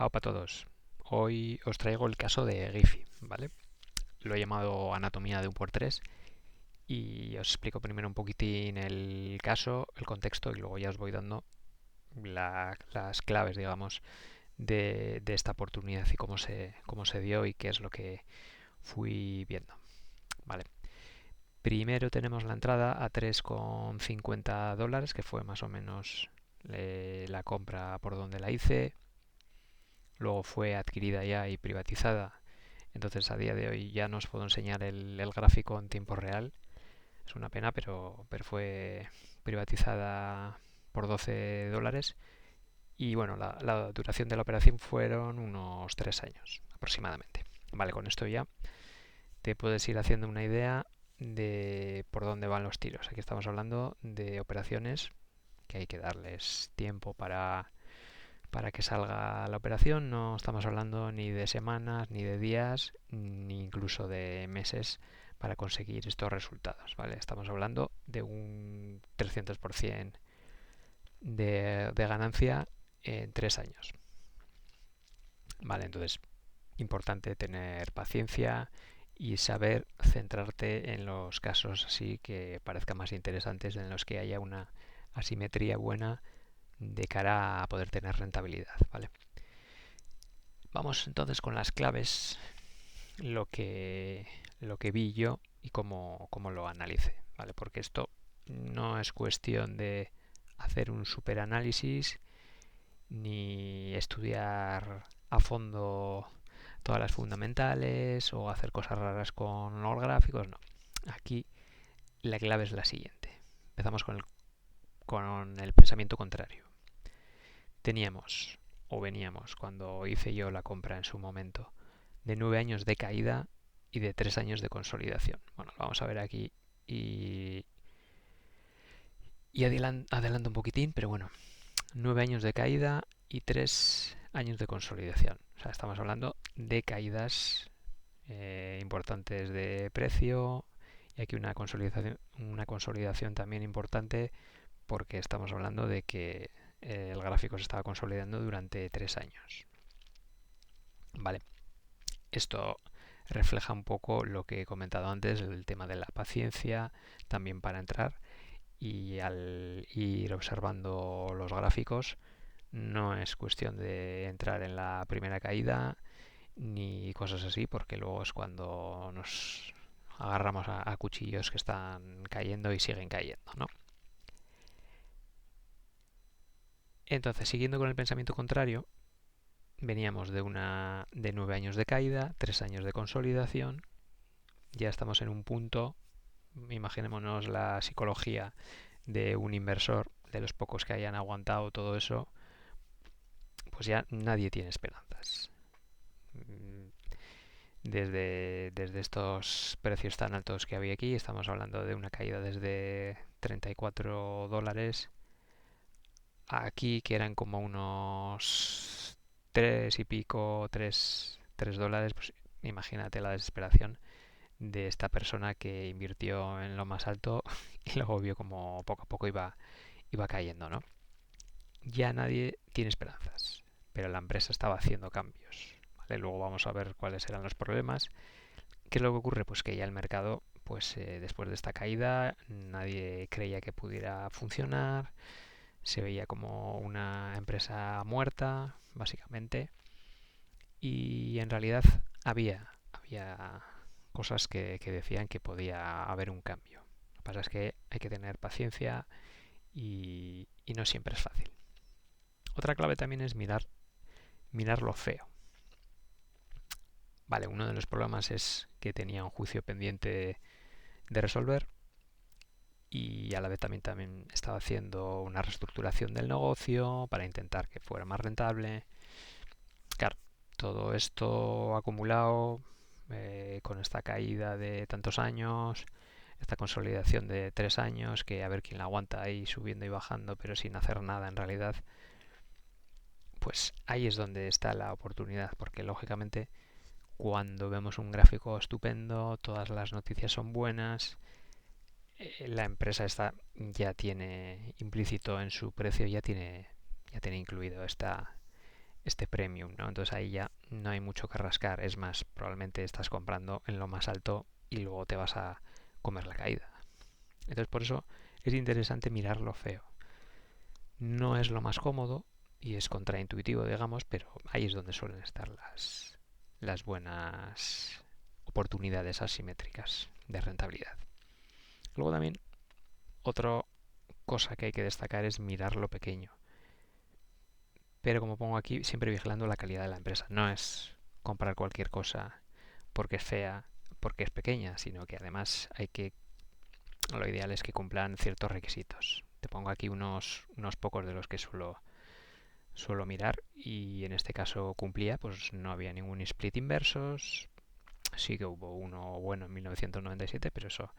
Hola a todos. Hoy os traigo el caso de Giphy, ¿vale? Lo he llamado Anatomía de un por 3 y os explico primero un poquitín el caso, el contexto y luego ya os voy dando las claves, digamos, de esta oportunidad y cómo se dio y qué es lo que fui viendo, ¿vale? Primero tenemos la entrada a $3,50, que fue más o menos la compra por donde la hice. Luego fue adquirida ya y privatizada. Entonces a día de hoy ya no os puedo enseñar el gráfico en tiempo real. Es una pena, pero fue privatizada por $12. Y bueno, la duración de la operación fueron unos 3 años aproximadamente. Vale, con esto ya te puedes ir haciendo una idea de por dónde van los tiros. Aquí estamos hablando de operaciones que hay que darles tiempo para que salga la operación. No estamos hablando ni de semanas, ni de días, ni incluso de meses para conseguir estos resultados, ¿vale? Estamos hablando de un 300% de ganancia en 3 años, ¿vale? Entonces, importante tener paciencia y saber centrarte en los casos así que parezcan más interesantes, en los que haya una asimetría buena de cara a poder tener rentabilidad, ¿vale? Vamos entonces con las claves, lo que, lo que vi yo y cómo lo analicé, ¿vale? Porque esto no es cuestión de hacer un superanálisis ni estudiar a fondo todas las fundamentales o hacer cosas raras con los gráficos, no. Aquí la clave es la siguiente. Empezamos con el pensamiento contrario. Teníamos o veníamos, cuando hice yo la compra en su momento, de 9 años de caída y de 3 años de consolidación. Bueno, lo vamos a ver aquí y, adelanto un poquitín, pero bueno, 9 años de caída y 3 años de consolidación. O sea, estamos hablando de caídas importantes de precio y aquí una consolidación también importante porque estamos hablando de que el gráfico se estaba consolidando durante 3 años. Vale, esto refleja un poco lo que he comentado antes, el tema de la paciencia también para entrar, y al ir observando los gráficos no es cuestión de entrar en la primera caída ni cosas así, porque luego es cuando nos agarramos a cuchillos que están cayendo y siguen cayendo, ¿no? Entonces, siguiendo con el pensamiento contrario, veníamos de 9 años de caída, 3 años de consolidación, ya estamos en un punto, imaginémonos la psicología de un inversor, de los pocos que hayan aguantado todo eso, pues ya nadie tiene esperanzas. Desde estos precios tan altos que había aquí, estamos hablando de una caída desde $34 aquí, que eran como unos 3 y pico, tres dólares, pues imagínate la desesperación de esta persona que invirtió en lo más alto y luego vio como poco a poco iba cayendo, ¿no? Ya nadie tiene esperanzas, pero la empresa estaba haciendo cambios, ¿vale? Luego vamos a ver cuáles eran los problemas. ¿Qué es lo que ocurre? Pues que ya el mercado, pues después de esta caída, nadie creía que pudiera funcionar, se veía como una empresa muerta, básicamente, y en realidad había cosas que decían que podía haber un cambio. Lo que pasa es que hay que tener paciencia y no siempre es fácil. Otra clave también es mirar lo feo. Vale, uno de los problemas es que tenía un juicio pendiente de resolver y a la vez también estaba haciendo una reestructuración del negocio para intentar que fuera más rentable. Claro, todo esto acumulado con esta caída de tantos años, esta consolidación de 3 años, que a ver quién la aguanta ahí subiendo y bajando, pero sin hacer nada en realidad, pues ahí es donde está la oportunidad, porque lógicamente cuando vemos un gráfico estupendo, todas las noticias son buenas, la empresa esta ya tiene implícito en su precio, ya tiene incluido este premium, ¿no? Entonces ahí ya no hay mucho que rascar. Es más, probablemente estás comprando en lo más alto y luego te vas a comer la caída. Entonces por eso es interesante mirar lo feo. No es lo más cómodo y es contraintuitivo, digamos, pero ahí es donde suelen estar las buenas oportunidades asimétricas de rentabilidad. Luego también otra cosa que hay que destacar es mirar lo pequeño. Pero como pongo aquí, siempre vigilando la calidad de la empresa. No es comprar cualquier cosa porque es fea, porque es pequeña, sino que además lo ideal es que cumplan ciertos requisitos. Te pongo aquí unos pocos de los que suelo mirar y en este caso cumplía, pues no había ningún split inversos. Sí que hubo uno bueno en 1997, pero eso,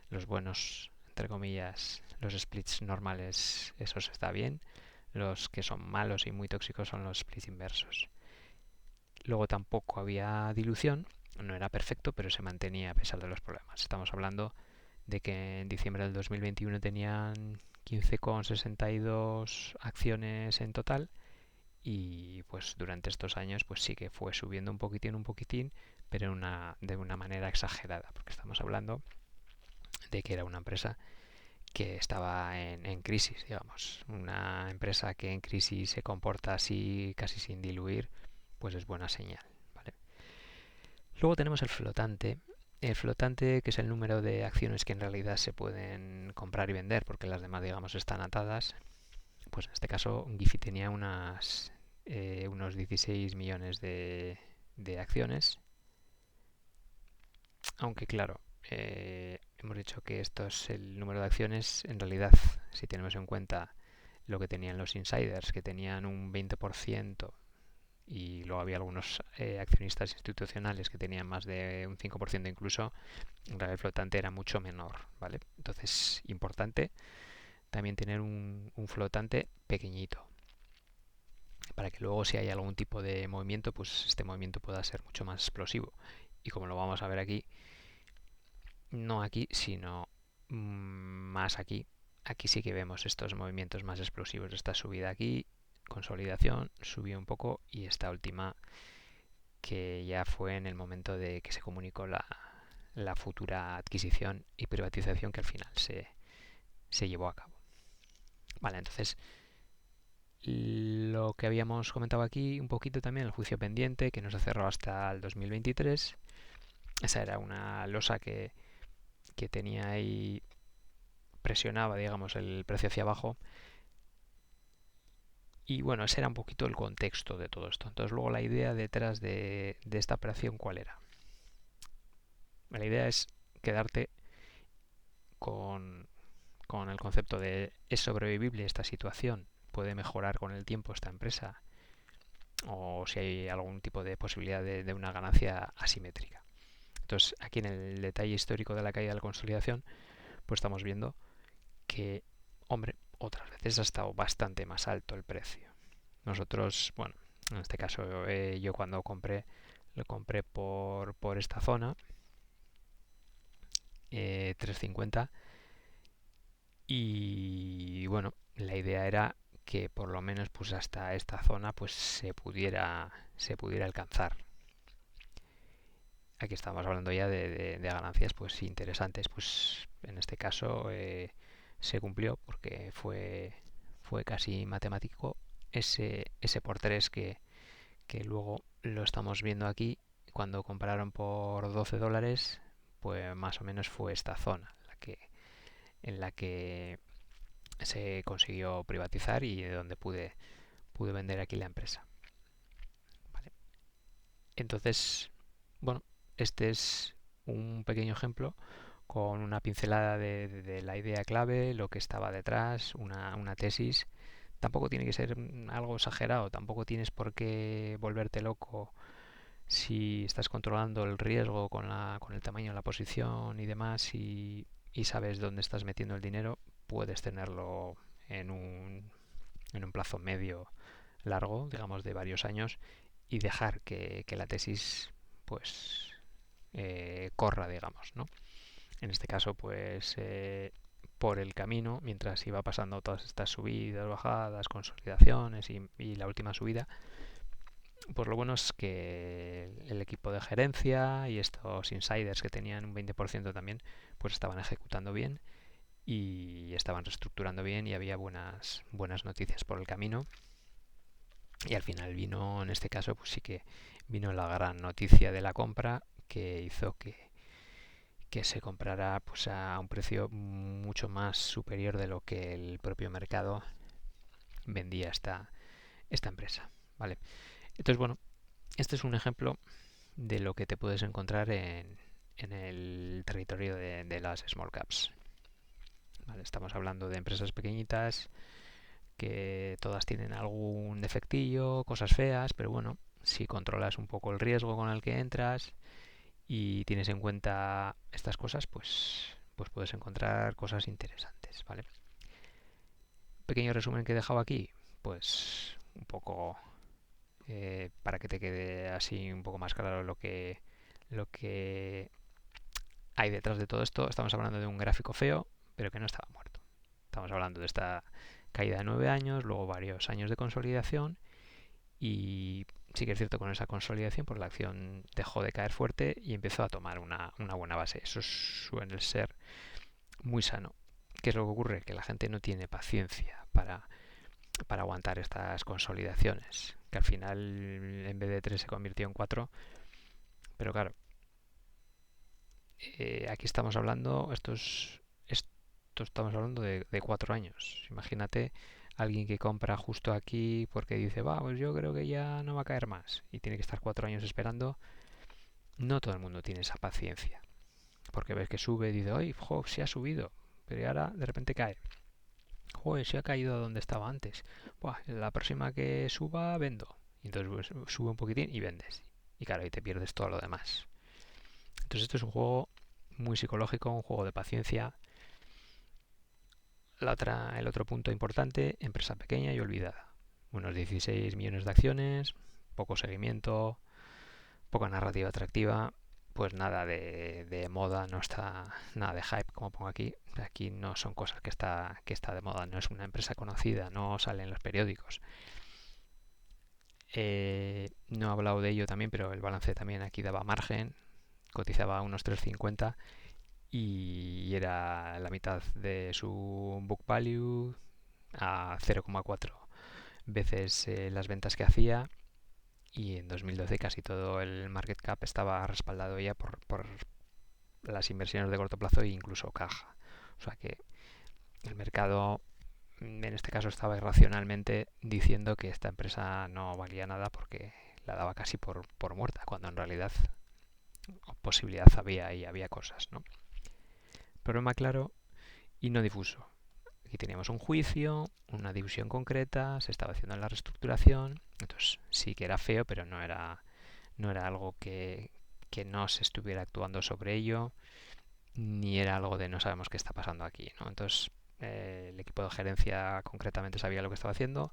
los buenos, entre comillas, los splits normales, esos está bien. Los que son malos y muy tóxicos son los splits inversos. Luego tampoco había dilución, no era perfecto, pero se mantenía a pesar de los problemas. Estamos hablando de que en diciembre del 2021 tenían 15,62 acciones en total y pues durante estos años pues sí que fue subiendo un poquitín, pero de una manera exagerada, porque estamos hablando de que era una empresa que estaba en crisis, digamos. Una empresa que en crisis se comporta así casi sin diluir, pues es buena señal, ¿vale? Luego tenemos el flotante. El flotante, que es el número de acciones que en realidad se pueden comprar y vender, porque las demás, digamos, están atadas. Pues en este caso, Giphy tenía unos 16 millones de acciones. Aunque claro, hemos dicho que esto es el número de acciones. En realidad, si tenemos en cuenta lo que tenían los insiders, que tenían un 20%, y luego había algunos accionistas institucionales que tenían más de un 5% incluso, en realidad el flotante era mucho menor, ¿vale? Entonces, importante también tener un flotante pequeñito, para que luego si hay algún tipo de movimiento, pues este movimiento pueda ser mucho más explosivo. Y como lo vamos a ver aquí, no aquí, sino más aquí. Aquí sí que vemos estos movimientos más explosivos. Esta subida aquí, consolidación, subió un poco y esta última que ya fue en el momento de que se comunicó la futura adquisición y privatización que al final se llevó a cabo. Vale, entonces lo que habíamos comentado aquí un poquito también, el juicio pendiente que nos cerró hasta el 2023. Esa era una losa que tenía ahí, presionaba, digamos, el precio hacia abajo. Y bueno, ese era un poquito el contexto de todo esto. Entonces luego la idea detrás de esta operación, ¿cuál era? La idea es quedarte con, con el concepto de ¿es sobrevivible esta situación? ¿Puede mejorar con el tiempo esta empresa? O si hay algún tipo de posibilidad de una ganancia asimétrica. Entonces aquí en el detalle histórico de la caída de la consolidación, pues estamos viendo que, hombre, otras veces ha estado bastante más alto el precio. Nosotros, bueno, en este caso yo cuando compré, lo compré por esta zona, 350, y bueno, la idea era que por lo menos pues hasta esta zona pues se pudiera alcanzar. Aquí estamos hablando ya de ganancias pues interesantes. Pues en este caso se cumplió porque fue casi matemático ese por 3 que luego lo estamos viendo aquí. Cuando compraron por $12, pues más o menos fue esta zona en la que se consiguió privatizar y de donde pude vender aquí la empresa. ¿Vale? Entonces, bueno, este es un pequeño ejemplo con una pincelada de la idea clave, lo que estaba detrás, una tesis. Tampoco tiene que ser algo exagerado, tampoco tienes por qué volverte loco si estás controlando el riesgo con el tamaño de la posición y demás y sabes dónde estás metiendo el dinero, puedes tenerlo en un plazo medio largo, digamos de varios años, y dejar que la tesis pues corra, digamos, ¿no? En este caso, pues por el camino, mientras iba pasando todas estas subidas, bajadas, consolidaciones y la última subida, Pues lo bueno es que el equipo de gerencia y estos insiders que tenían un 20% también, pues estaban ejecutando bien y estaban reestructurando bien y había buenas noticias por el camino. Y al final vino, en este caso, pues sí que vino la gran noticia de la compra que hizo que se comprara pues a un precio mucho más superior de lo que el propio mercado vendía esta empresa. ¿Vale? Entonces, bueno, este es un ejemplo de lo que te puedes encontrar en el territorio de las small caps. ¿Vale? Estamos hablando de empresas pequeñitas que todas tienen algún defectillo, cosas feas, pero bueno, si controlas un poco el riesgo con el que entras y tienes en cuenta estas cosas, pues puedes encontrar cosas interesantes, ¿vale? Pequeño resumen que he dejado aquí, pues un poco para que te quede así un poco más claro lo que hay detrás de todo esto. Estamos hablando de un gráfico feo, pero que no estaba muerto. Estamos hablando de esta caída de 9 años, luego varios años de consolidación y sí que es cierto con esa consolidación pues la acción dejó de caer fuerte y empezó a tomar una buena base. Eso suele ser muy sano. ¿Qué es lo que ocurre? Que la gente no tiene paciencia para aguantar estas consolidaciones, que al final en vez de 3 se convirtió en 4, pero claro, aquí estamos hablando, esto estamos hablando de 4 años. Imagínate alguien que compra justo aquí porque dice, va, pues yo creo que ya no va a caer más y tiene que estar 4 años esperando. No todo el mundo tiene esa paciencia, porque ves que sube y dice, oye, jo, se ha subido, pero ahora de repente cae. Joder, se ha caído a donde estaba antes. Buah, la próxima que suba, vendo. Y entonces pues, sube un poquitín y vendes. Y claro, ahí te pierdes todo lo demás. Entonces esto es un juego muy psicológico, un juego de paciencia. El otro punto importante, empresa pequeña y olvidada. Unos 16 millones de acciones, poco seguimiento, poca narrativa atractiva, pues nada de moda, no está nada de hype, como pongo aquí. Aquí no son cosas que está de moda, no es una empresa conocida, no sale en los periódicos. No he hablado de ello también, pero el balance también aquí daba margen, cotizaba a unos 3,50 y era la mitad de su book value a 0,4 veces las ventas que hacía y en 2012 casi todo el market cap estaba respaldado ya por las inversiones de corto plazo e incluso caja. O sea que el mercado en este caso estaba irracionalmente diciendo que esta empresa no valía nada porque la daba casi por muerta, cuando en realidad posibilidad había y había cosas, ¿no? Problema claro y no difuso. Aquí teníamos un juicio, una división concreta, se estaba haciendo la reestructuración, entonces sí que era feo, pero no era algo que no se estuviera actuando sobre ello, ni era algo de no sabemos qué está pasando aquí, ¿no? Entonces el equipo de gerencia concretamente sabía lo que estaba haciendo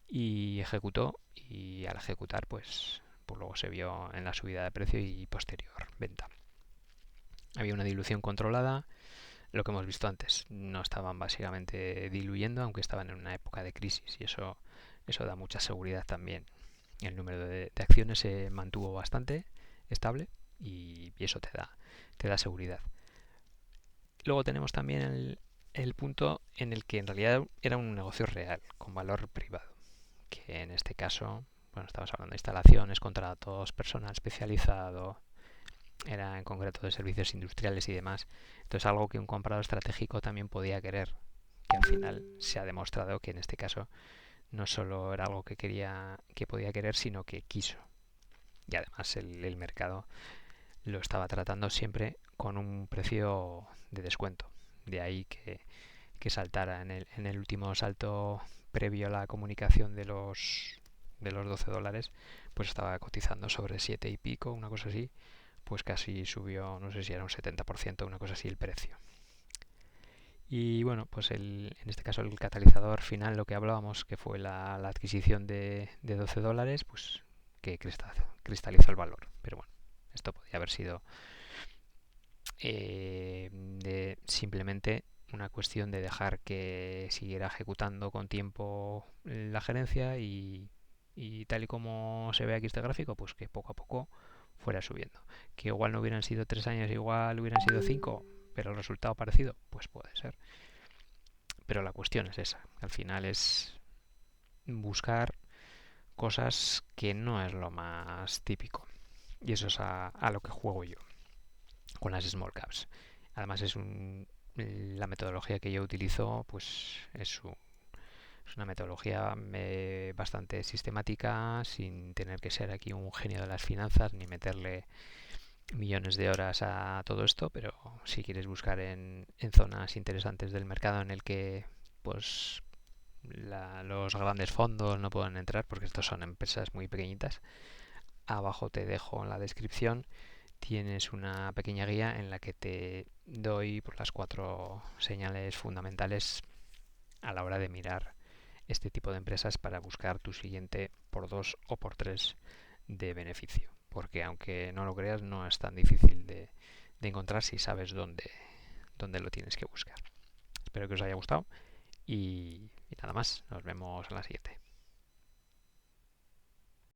y ejecutó y al ejecutar pues luego se vio en la subida de precio y posterior venta. Había una dilución controlada, lo que hemos visto antes, no estaban básicamente diluyendo aunque estaban en una época de crisis y eso da mucha seguridad también. El número de acciones se mantuvo bastante estable y eso te da seguridad. Luego tenemos también el punto en el que en realidad era un negocio real, con valor privado, que en este caso, bueno, estamos hablando de instalaciones, contratos, personal especializado, era en concreto de servicios industriales y demás. Entonces algo que un comprador estratégico también podía querer, que al final se ha demostrado que en este caso no solo era algo que podía querer, sino que quiso. Y además el mercado lo estaba tratando siempre con un precio de descuento. De ahí que saltara en el último salto previo a la comunicación de los $12, pues estaba cotizando sobre 7 y pico, una cosa así, pues casi subió, no sé si era un 70%, una cosa así el precio. Y bueno, pues en este caso el catalizador final, lo que hablábamos, que fue la adquisición de $12, pues que cristalizó el valor. Pero bueno, esto podría haber sido simplemente una cuestión de dejar que siguiera ejecutando con tiempo la gerencia y y tal y como se ve aquí este gráfico, pues que poco a poco fuera subiendo. Que igual no hubieran sido 3 años, igual hubieran sido 5, pero el resultado parecido, pues puede ser. Pero la cuestión es esa. Al final es buscar cosas que no es lo más típico. Y eso es a lo que juego yo con las small caps. Además la metodología que yo utilizo pues es una metodología bastante sistemática, sin tener que ser aquí un genio de las finanzas ni meterle millones de horas a todo esto, pero si quieres buscar en zonas interesantes del mercado en el que pues los grandes fondos no pueden entrar porque estos son empresas muy pequeñitas, abajo te dejo en la descripción, tienes una pequeña guía en la que te doy por las 4 señales fundamentales a la hora de mirar este tipo de empresas para buscar tu siguiente por 2 o por 3 de beneficio. Porque aunque no lo creas, no es tan difícil de encontrar si sabes dónde lo tienes que buscar. Espero que os haya gustado y nada más. Nos vemos en la siguiente.